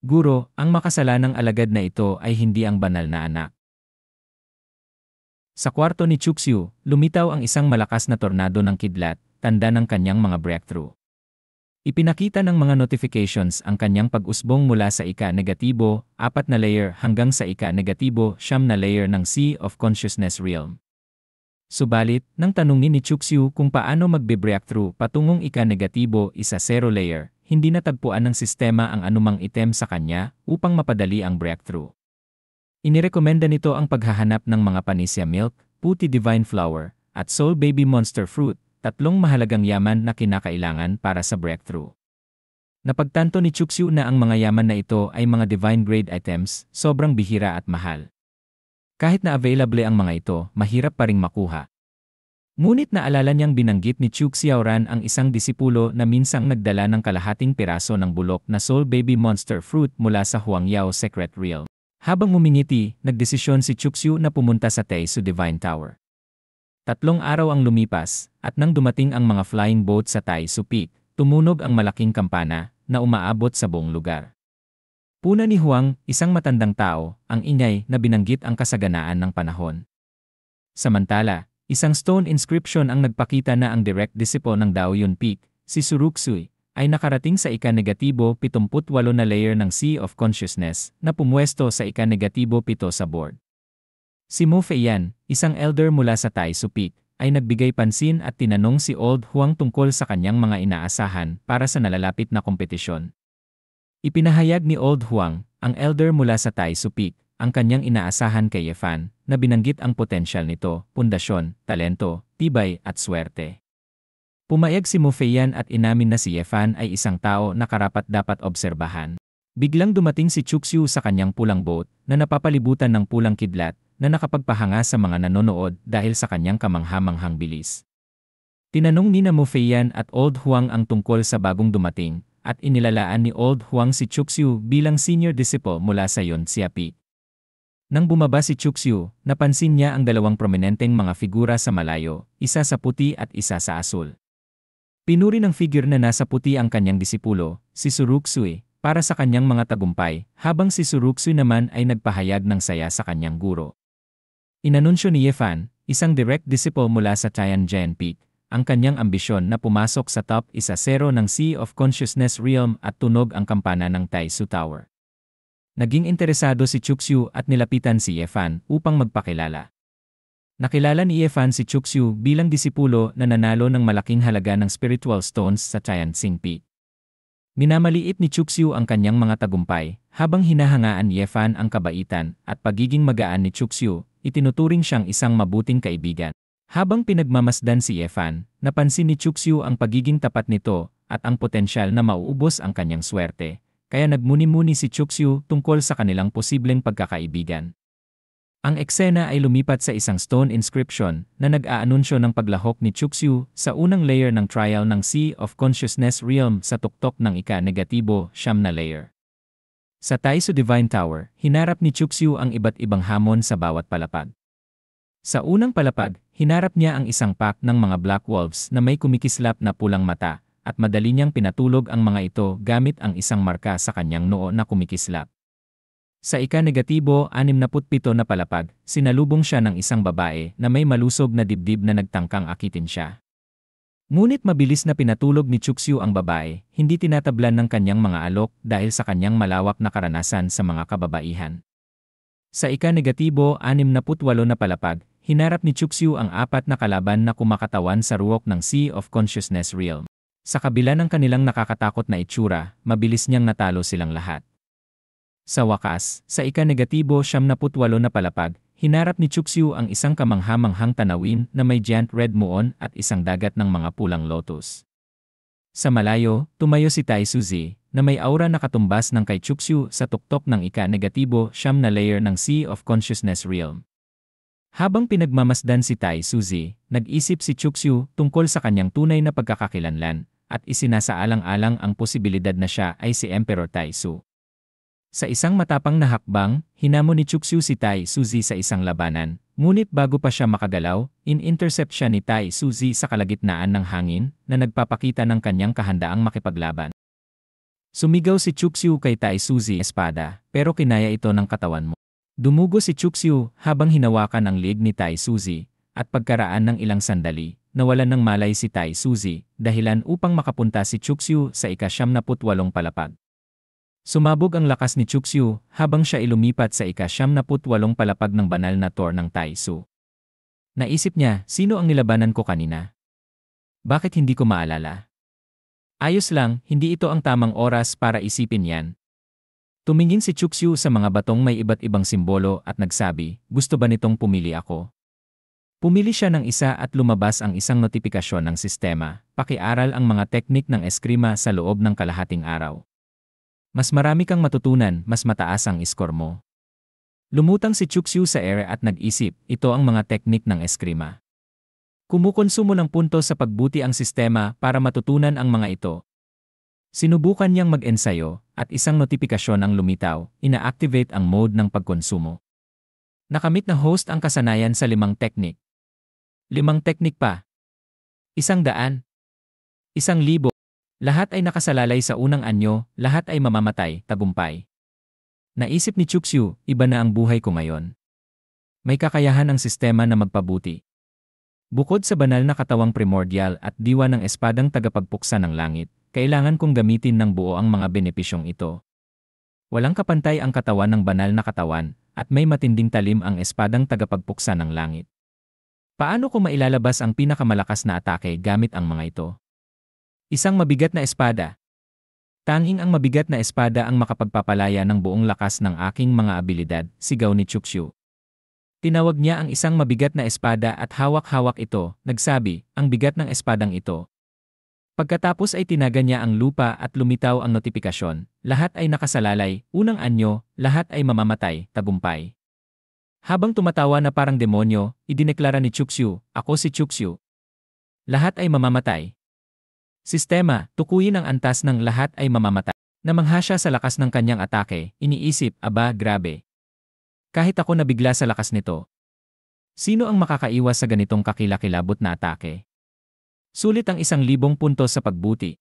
Guro, ang makasalanang alagad na ito ay hindi ang banal na anak. Sa kwarto ni Chuxu, lumitaw ang isang malakas na tornado ng kidlat, tanda ng kanyang mga breakthrough. Ipinakita ng mga notifications ang kanyang pag-usbong mula sa ika-negatibo, 4 na layer hanggang sa ika-negatibo, 9 na layer ng Sea of Consciousness Realm. Subalit, nang tanungin ni Chuxu kung paano magbe-breakthrough patungong ika-negatibo, 1-0 layer, hindi natagpuan ng sistema ang anumang item sa kanya upang mapadali ang breakthrough. Inirekomenda nito ang paghahanap ng mga Panacea Milk, Puti Divine Flower, at Soul Baby Monster Fruit, 3 mahalagang yaman na kinakailangan para sa breakthrough. Napagtanto ni Chuxu na ang mga yaman na ito ay mga divine grade items, sobrang bihira at mahal. Kahit na available ang mga ito, mahirap pa ring makuha. Ngunit naalala niyang binanggit ni Chu Xiaoran ang isang disipulo na minsang nagdala ng kalahating piraso ng bulok na Soul Baby Monster Fruit mula sa Huangyao Secret Realm. Habang ngumingiti, nagdesisyon si Chuxu na pumunta sa Taisu Divine Tower. 3 araw ang lumipas, at nang dumating ang mga flying boat sa Taisu Peak, tumunog ang malaking kampana na umaabot sa buong lugar. Puna ni Huang, isang matandang tao, ang ingay na binanggit ang kasaganaan ng panahon. Samantala, isang stone inscription ang nagpakita na ang direct disciple ng Daoyun Peak, si Suruksui, ay nakarating sa ika-negatibo 78 na layer ng Sea of Consciousness na pumwesto sa ika-negatibo 7 sa board. Si Mo Feiyan, isang elder mula sa Taisu Peak, ay nagbigay pansin at tinanong si Old Huang tungkol sa kanyang mga inaasahan para sa nalalapit na kompetisyon. Ipinahayag ni Old Huang, ang elder mula sa Taisu Peak, ang kanyang inaasahan kay Ye Fan, na binanggit ang potensyal nito, pundasyon, talento, tibay at swerte. Pumayag si Mo Feiyan at inamin na si Ye Fan ay isang tao na karapat-dapat obserbahan. Biglang dumating si Chuxu sa kanyang pulang boat na napapalibutan ng pulang kidlat na nakapagpahanga sa mga nanonood dahil sa kanyang kamangha-manghang bilis. Tinanong ni Mo Feiyan at Old Huang ang tungkol sa bagong dumating at inilalaan ni Old Huang si Chuxu bilang senior disciple mula sa Yongxia Peak. Nang bumaba si Chuxu, napansin niya ang 2 prominenteng mga figura sa malayo, isa sa puti at isa sa asul. Pinuri ng figure na nasa puti ang kanyang disipulo, si Suruksui, para sa kanyang mga tagumpay, habang si Suruksui naman ay nagpahayag ng saya sa kanyang guro. Inanunsyo ni Ye Fan, isang direct disciple mula sa Tianjin Peak, ang kanyang ambisyon na pumasok sa top 1-0 ng Sea of Consciousness Realm at tunog ang kampana ng Taisu Tower. Naging interesado si Chuxu at nilapitan si Ye Fan upang magpakilala. Nakilala ni Ye Fan si Chuxu bilang disipulo na nanalo ng malaking halaga ng spiritual stones sa Tianjin Peak. Minamaliit ni Chuxu ang kanyang mga tagumpay, habang hinahangaan ni Ye Fan ang kabaitan at pagiging magaan ni Chuxu, itinuturing siyang isang mabuting kaibigan. Habang pinagmamasdan si Ye Fan, napansin ni Chuxu ang pagiging tapat nito at ang potensyal na mauubos ang kanyang swerte, kaya nagmuni-muni si Chuxu tungkol sa kanilang posibleng pagkakaibigan. Ang eksena ay lumipat sa isang stone inscription na nag-aanunsyo ng paglahok ni Chuxu sa unang layer ng trial ng Sea of Consciousness Realm sa tuktok ng ika-negatibo 9 na layer. Sa Taisu Divine Tower, hinarap ni Chuxu ang iba't ibang hamon sa bawat palapag. Sa unang palapag, hinarap niya ang isang pack ng mga Black Wolves na may kumikislap na pulang mata at madali niyang pinatulog ang mga ito gamit ang isang marka sa kanyang noo na kumikislap. Sa ika-negatibo 67 na palapag, sinalubong siya ng isang babae na may malusog na dibdib na nagtangkang akitin siya. Ngunit mabilis na pinatulog ni Chuxu ang babae, hindi tinatablan ng kanyang mga alok dahil sa kanyang malawak na karanasan sa mga kababaihan. Sa ika-negatibo 68 na palapag, hinarap ni Chuxu ang 4 na kalaban na kumakatawan sa ruwok ng Sea of Consciousness Realm. Sa kabila ng kanilang nakakatakot na itsura, mabilis niyang natalo silang lahat. Sa wakas, sa ika-negatibo 78 na palapag, hinarap ni Chuxu ang isang kamangha-manghang tanawin na may giant red muon at isang dagat ng mga pulang lotus. Sa malayo, tumayo si Taisu Zi, na may aura na katumbas ng kay Chuxu sa tuktok ng ika-negatibo 9 na layer ng Sea of Consciousness Realm. Habang pinagmamasdan si Taisu Zi, nag-isip si Chuxu tungkol sa kanyang tunay na pagkakakilanlan at isinasaalang-alang ang posibilidad na siya ay si Emperor Taisu. Sa isang matapang na hakbang, hinamon ni Chuxu si Taisu Zi sa isang labanan, ngunit bago pa siya makagalaw, in-intercept siya ni Taisu Zi sa kalagitnaan ng hangin na nagpapakita ng kanyang kahandaang makipaglaban. Sumigaw si Chuxiu kay Tai Suzy espada, pero kinaya ito ng katawan mo. Dumugo si Chuxiu habang hinawakan ang leg ni Tai Suzy, at pagkaraan ng ilang sandali, nawalan ng malay si Tai Suzy, dahilan upang makapunta si Chuxiu sa ika-78 palapag. Sumabog ang lakas ni Chuxiu habang siya ilumipat sa ika-78 palapag ng banal na tour ng Tai Su. Naisip niya, sino ang nilabanan ko kanina? Bakit hindi ko maalala? Ayos lang, hindi ito ang tamang oras para isipin yan. Tumingin si Chuxiu sa mga batong may iba't ibang simbolo at nagsabi, gusto ba nitong pumili ako? Pumili siya ng isa at lumabas ang isang notifikasyon ng sistema, pakiaral ang mga teknik ng eskrima sa loob ng kalahating araw. Mas marami kang matutunan, mas mataas ang score mo. Lumutang si Chuxiu sa ere at nag-isip, ito ang mga teknik ng eskrima. Kumukonsumo ng puntos sa pagbuti ang sistema para matutunan ang mga ito. Sinubukan niyang mag-ensayo at isang notifikasyon ang lumitaw, ina-activate ang mode ng pagkonsumo. Nakamit na host ang kasanayan sa 5 teknik. 5 teknik pa. 100. 1,000. Lahat ay nakasalalay sa unang anyo, lahat ay mamamatay, tagumpay. Naisip ni Chuxiu, iba na ang buhay ko ngayon. May kakayahan ang sistema na magpabuti. Bukod sa banal na katawang primordial at diwa ng espadang tagapagpuksa ng langit, kailangan kong gamitin ng buo ang mga benepisyong ito. Walang kapantay ang katawan ng banal na katawan, at may matinding talim ang espadang tagapagpuksa ng langit. Paano ko mailalabas ang pinakamalakas na atake gamit ang mga ito? Isang mabigat na espada. Tanging ang mabigat na espada ang makapagpapalaya ng buong lakas ng aking mga abilidad, sigaw ni Chuxiu. Tinawag niya ang isang mabigat na espada at hawak-hawak ito, nagsabi, ang bigat ng espadang ito. Pagkatapos ay tinaga niya ang lupa at lumitaw ang notifikasyon, lahat ay nakasalalay, unang anyo, lahat ay mamamatay, tagumpay. Habang tumatawa na parang demonyo, idineklara ni Chuxiu, ako si Chuxiu. Lahat ay mamamatay. Sistema, tukuyin ang antas ng lahat ay mamamatay. Namangha siya sa lakas ng kanyang atake, iniisip, aba, grabe. Kahit ako nabigla sa lakas nito. Sino ang makakaiwas sa ganitong kakilakilabot na atake? Sulit ang 1,000 puntos sa pagbuti.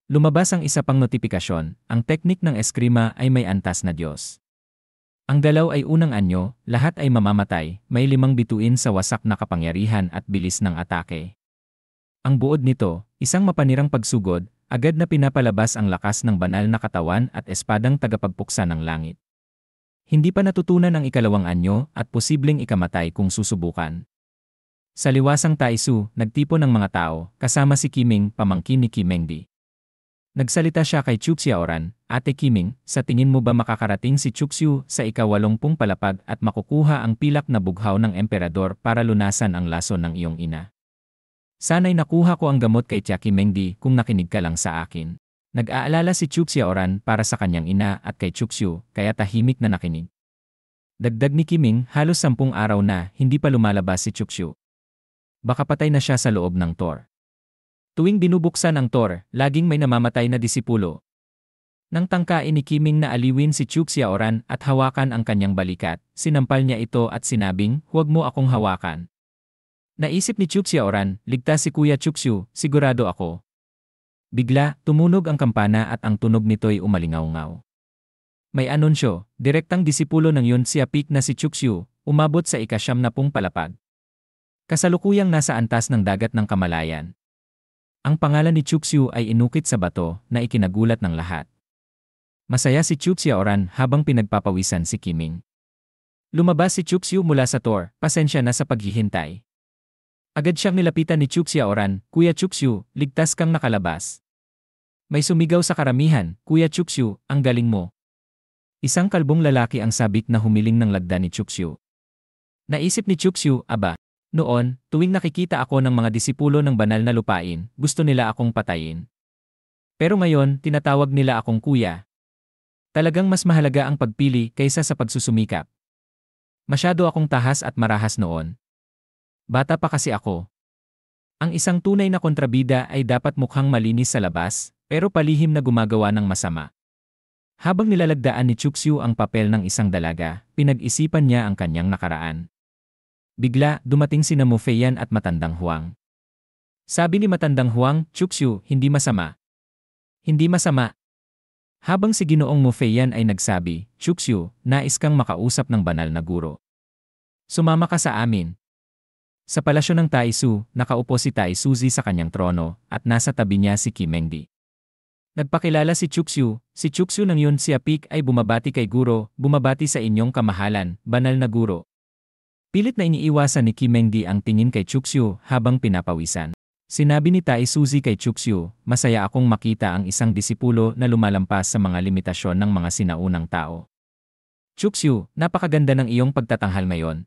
Lumabas ang isa pang notifikasyon, ang teknik ng eskrima ay may antas na Diyos. Ang dalaw ay unang anyo, lahat ay mamamatay, may 5 bituin sa wasak na kapangyarihan at bilis ng atake. Ang buod nito, isang mapanirang pagsugod, agad na pinapalabas ang lakas ng banal na katawan at espadang tagapagpuksa ng langit. Hindi pa natutunan ang 2 anyo at posibleng ikamatay kung susubukan. Sa liwasang Taisu, nagtipon ng mga tao, kasama si Qiming, pamangkin ni Qimengdi. Nagsalita siya kay Chuxiaoran, Ate Qiming, sa tingin mo ba makakarating si Chuxiu sa ika-80 palapag at makukuha ang pilak na bughaw ng emperador para lunasan ang lason ng iyong ina? Sana'y nakuha ko ang gamot kay Tia Qimengdi kung nakinig ka lang sa akin. Nag-aalala si Chuxiaoran para sa kanyang ina at kay Chuxiu, kaya tahimik na nakinig. Dagdag ni Qiming, halos 10 araw na hindi pa lumalabas si Chuxiu. Baka patay na siya sa loob ng tor. Tuwing binubuksan ang tor, laging may namamatay na disipulo. Nang tangkain ni Qiming na aliwin si Chuxiaoran at hawakan ang kanyang balikat, sinampal niya ito at sinabing, huwag mo akong hawakan. Naisip ni Chuxiaoran, ligtas si Kuya Chuxiu, sigurado ako. Bigla, tumunog ang kampana at ang tunog nito'y umalingaw-ngaw. May anunsyo, direktang disipulo ng Yun Xiapik na si Chuxiu, umabot sa ika-70 palapag. Kasalukuyang nasa antas ng dagat ng Kamalayan. Ang pangalan ni Chuxiu ay inukit sa bato na ikinagulat ng lahat. Masaya si Chuxiaoran habang pinagpapawisan si Qiming. Lumabas si Chuxiu mula sa tor, pasensya na sa paghihintay. Agad siyang nilapitan ni Chuxiaoran, Kuya Chuxiu, ligtas kang nakalabas. May sumigaw sa karamihan, Kuya Chuxiu, ang galing mo. Isang kalbong lalaki ang sabik na humiling ng lagda ni Chuxiu. Naisip ni Chuxiu, aba, noon, tuwing nakikita ako ng mga disipulo ng banal na lupain, gusto nila akong patayin. Pero ngayon, tinatawag nila akong kuya. Talagang mas mahalaga ang pagpili kaysa sa pagsusumikap. Masyado akong tahas at marahas noon. Bata pa kasi ako. Ang isang tunay na kontrabida ay dapat mukhang malinis sa labas, pero palihim na gumagawa ng masama. Habang nilalagdaan ni Chuxiu ang papel ng isang dalaga, pinag-isipan niya ang kanyang nakaraan. Bigla, dumating sina Mo Feiyan at Matandang Huang. Sabi ni Matandang Huang, Chuxiu, hindi masama. Hindi masama. Habang si Ginoong Mu Feiyan ay nagsabi, Chuxu, nais kang makausap ng banal na guro. Sumama ka sa amin. Sa palasyo ng Taisu, nakaupo si Taisuzi sa kanyang trono at nasa tabi niya si Kimengdi. Nagpakilala si Chuxu nang yun si Apik ay bumabati kay guro, bumabati sa inyong kamahalan, banal na guro. Pilit na iniiwasan ni Kimengdi ang tingin kay Chuxu habang pinapawisan. Sinabi ni Taisuzi kay Chuxu, masaya akong makita ang isang disipulo na lumalampas sa mga limitasyon ng mga sinaunang tao. Chuxu, napakaganda ng iyong pagtatanghal ngayon.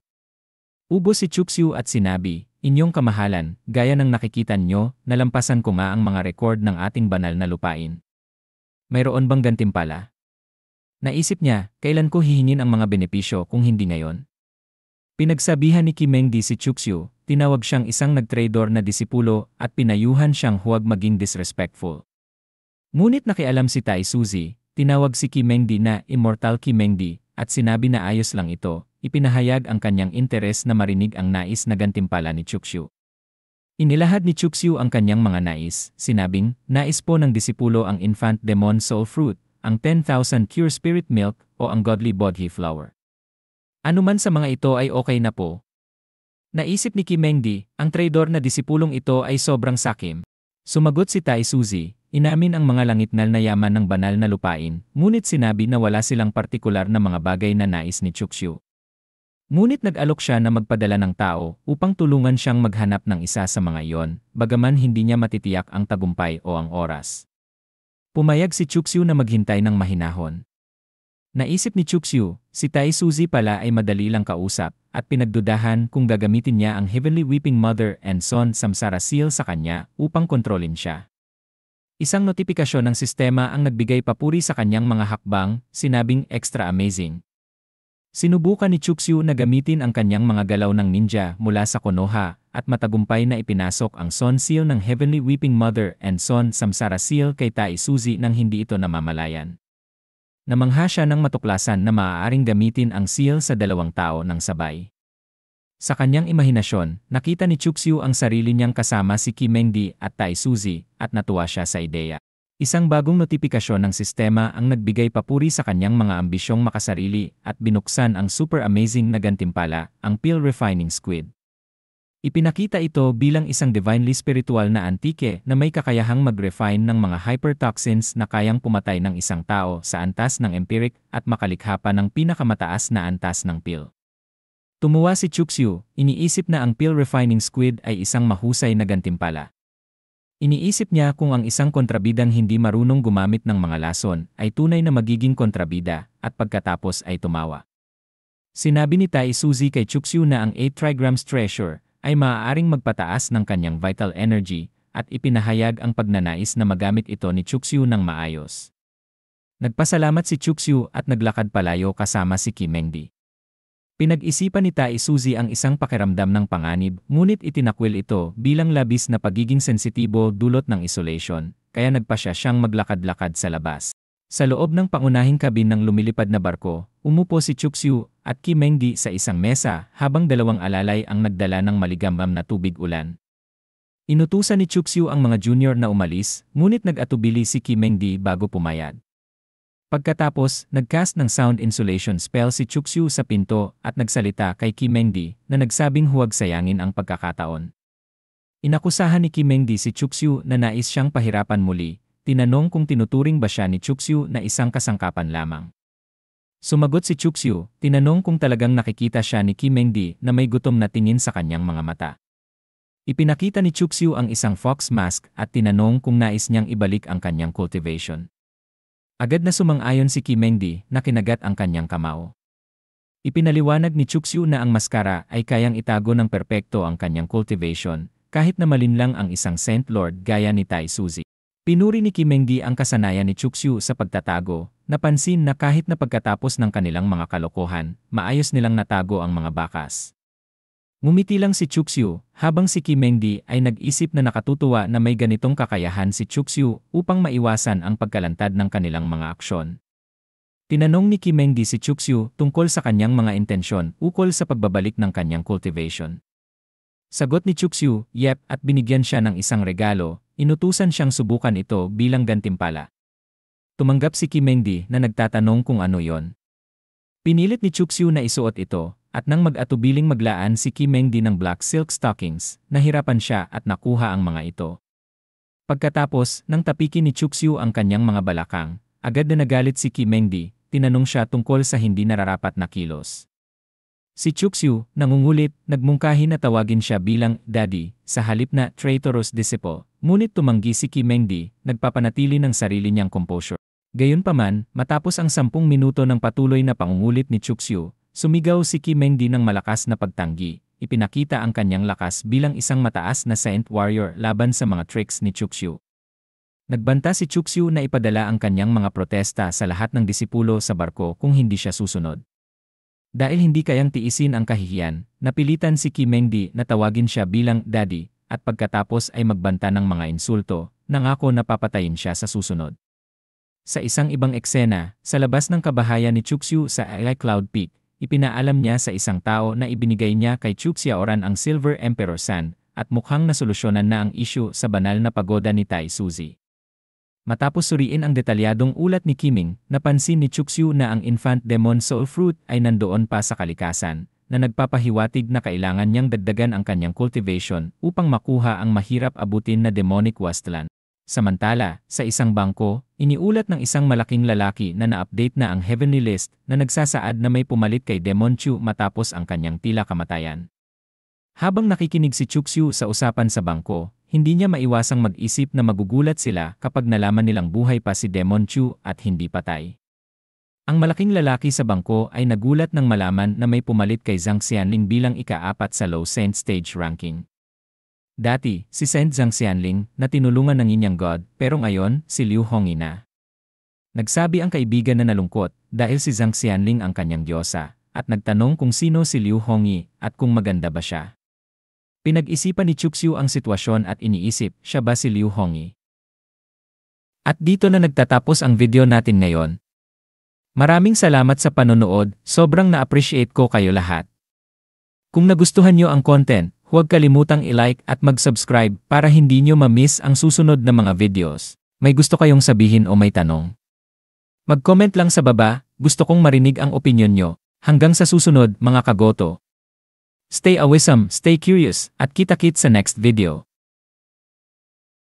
Ubo si Chuxu at sinabi, inyong kamahalan, gaya ng nakikita nyo, nalampasan ko nga ang mga record ng ating banal na lupain. Mayroon bang gantimpala? Naisip niya, kailan ko hihingin ang mga benepisyo kung hindi ngayon? Pinagsabihan ni Kimengdi si Chuxu, tinawag siyang isang nagtraidor na disipulo at pinayuhan siyang huwag maging disrespectful. Ngunit nakialam si Taisuzi, tinawag si Kimengdi na Immortal Kimengdi at sinabi na ayos lang ito, ipinahayag ang kanyang interes na marinig ang nais na gantimpala ni Chuxu. Inilahad ni Chuxu ang kanyang mga nais, sinabing, nais po ng disipulo ang Infant Demon Soul Fruit, ang 10,000 Pure Spirit Milk o ang Godly Bodhi Flower. Ano man sa mga ito ay okay na po. Naisip ni Kimengdi, ang traidor na disipulong ito ay sobrang sakim. Sumagot si Taisuzi, inamin ang mga langitnal na yaman ng banal na lupain, ngunit sinabi na wala silang partikular na mga bagay na nais ni Chuxu. Ngunit nag-alok siya na magpadala ng tao upang tulungan siyang maghanap ng isa sa mga iyon, bagaman hindi niya matitiyak ang tagumpay o ang oras. Pumayag si Chuxu na maghintay ng mahinahon. Naisip ni Chuxu, si Taisuzi pala ay madali lang kausap at pinagdudahan kung gagamitin niya ang Heavenly Weeping Mother and Son Samsara Seal sa kanya upang kontrolin siya. Isang notifikasyon ng sistema ang nagbigay papuri sa kanyang mga hakbang, sinabing extra amazing. Sinubukan ni Chuxu na gamitin ang kanyang mga galaw ng ninja mula sa Konoha at matagumpay na ipinasok ang Son Seal ng Heavenly Weeping Mother and Son Samsara Seal kay Taisuzi nang hindi ito namamalayan. Namangha siya ng matuklasan na maaaring gamitin ang seal sa dalawang tao ng sabay. Sa kanyang imahinasyon, nakita ni Chuxu ang sarili niyang kasama si Kimengdi at Taisuzi at natuwa siya sa ideya. Isang bagong notifikasyon ng sistema ang nagbigay papuri sa kanyang mga ambisyong makasarili at binuksan ang super amazing na gantimpala, ang Pill Refining Squid. Ipinakita ito bilang isang divinely spiritual na antike na may kakayahang mag-refine ng mga hypertoxins na kayang pumatay ng isang tao sa antas ng empiric at makalikha pa ng pinakamataas na antas ng pill. Tumuwa si Chuxu, iniisip na ang Pill Refining Squid ay isang mahusay na gantimpala. Iniisip niya kung ang isang kontrabidang hindi marunong gumamit ng mga lason ay tunay na magiging kontrabida at pagkatapos ay tumawa. Sinabi ni Taisuzi kay Chuxu na ang 8 trigrams treasure ay maaaring magpataas ng kanyang vital energy at ipinahayag ang pagnanais na magamit ito ni Chuxu ng maayos. Nagpasalamat si Chuxu at naglakad palayo kasama si Kimengdi. Pinag-isipan ni Taisuzi ang isang pakiramdam ng panganib, ngunit itinakwil ito bilang labis na pagiging sensitibo dulot ng isolation, kaya nagpasya siyang maglakad-lakad sa labas. Sa loob ng pangunahing kabin ng lumilipad na barko, umupo si Chuxu at Kimengdi sa isang mesa habang dalawang alalay ang nagdala ng maligamgam na tubig ulan. Inutusan ni Chuxu ang mga junior na umalis, ngunit nag-atubili si Kimengdi bago pumayag. Pagkatapos, nag-cast ng sound insulation spell si Chuxu sa pinto at nagsalita kay Kimengdi na nagsabing huwag sayangin ang pagkakataon. Inakusahan ni Kimengdi si Chuxu na nais siyang pahirapan muli, tinanong kung tinuturing ba siya ni Chuxu na isang kasangkapan lamang. Sumagot si Chuxu, tinanong kung talagang nakikita siya ni Kimengdi na may gutom na tingin sa kanyang mga mata. Ipinakita ni Chuxu ang isang fox mask at tinanong kung nais niyang ibalik ang kanyang cultivation. Agad na sumang-ayon si Kimengdi na kinagat ang kanyang kamao. Ipinaliwanag ni Chuxu na ang maskara ay kayang itago ng perpekto ang kanyang cultivation, kahit na malinlang ang isang Saint Lord gaya ni Taisuzi. Pinuri ni Kimengdi ang kasanayan ni Chuxu sa pagtatago, napansin na kahit na pagkatapos ng kanilang mga kalokohan, maayos nilang natago ang mga bakas. Ngumiti lang si Chuxu, habang si Kimengdi ay nag-isip na nakatutuwa na may ganitong kakayahan si Chuxu upang maiwasan ang pagkalantad ng kanilang mga aksyon. Tinanong ni Kimengdi si Chuxu tungkol sa kanyang mga intensyon ukol sa pagbabalik ng kanyang cultivation. Sagot ni Chuxu, yep, at binigyan siya ng isang regalo, inutusan siyang subukan ito bilang gantimpala. tumanggap si Kim Mengdi na nagtatanong kung ano yon. Pinilit ni Chuxu na isuot ito, at nang mag-atubiling maglaan si Kim Mengdi ng black silk stockings, nahirapan siya at nakuha ang mga ito. Pagkatapos, nang tapikin ni Chuxu ang kanyang mga balakang, agad na nagalit si Kim Mengdi, tinanong siya tungkol sa hindi nararapat na kilos. Si Chuxu, nangungulit, nagmungkahi na tawagin siya bilang daddy, sa halip na traitorous disciple, ngunit tumanggi si Kim Mengdi, nagpapanatili ng sarili niyang composure. Gayunpaman, matapos ang 10 minuto ng patuloy na pangungulit ni Chuxu, sumigaw si Kim Mengdi ng malakas na pagtanggi, ipinakita ang kanyang lakas bilang isang mataas na Saint Warrior laban sa mga tricks ni Chuxu. Nagbanta si Chuxu na ipadala ang kanyang mga protesta sa lahat ng disipulo sa barko kung hindi siya susunod. Dahil hindi kayang tiisin ang kahihiyan, napilitan si Kim Mengdi na tawagin siya bilang daddy, at pagkatapos ay magbanta ng mga insulto, nangako na papatayin siya sa susunod. Sa isang ibang eksena, sa labas ng kabahayan ni Chuxu sa Cloud Peak, ipinaalam niya sa isang tao na ibinigay niya kay Chuxiaoran ang Silver Emperor San, at mukhang nasolusyonan na ang isyu sa banal na pagoda ni Tai Suzi. Matapos suriin ang detalyadong ulat ni Kiming, napansin ni Chuxu na ang Infant Demon Soul Fruit ay nandoon pa sa kalikasan, na nagpapahiwatig na kailangan niyang dagdagan ang kanyang cultivation upang makuha ang mahirap abutin na demonic wasteland. Samantala, sa isang bangko, iniulat ng isang malaking lalaki na na-update na ang Heavenly List na nagsasaad na may pumalit kay Demon Chu matapos ang kanyang tila kamatayan. Habang nakikinig si Chuxu sa usapan sa bangko, hindi niya maiwasang mag-isip na magugulat sila kapag nalaman nilang buhay pa si Demon Chu at hindi patay. Ang malaking lalaki sa bangko ay nagulat nang malaman na may pumalit kay Zhang Xianling bilang ika-4 sa Low Saint Stage Ranking. Dati, si Saint Zhang Xianling na tinulungan ng inyang god, pero ngayon, si Liu Hongyi na. Nagsabi ang kaibigan na nalungkot dahil si Zhang Xianling ang kanyang diyosa, at nagtanong kung sino si Liu Hongyi at kung maganda ba siya. Pinag-isipan ni Chuxu ang sitwasyon at iniisip, siya ba si Liu Hongyi? At dito na nagtatapos ang video natin ngayon. Maraming salamat sa panonood, sobrang na-appreciate ko kayo lahat. Kung nagustuhan nyo ang content, huwag kalimutang i-like at mag-subscribe para hindi nyo ma-miss ang susunod na mga videos. May gusto kayong sabihin o may tanong? Mag-comment lang sa baba, gusto kong marinig ang opinyon nyo. Hanggang sa susunod mga kagoto. Stay awesome, stay curious, at kita-kits sa next video.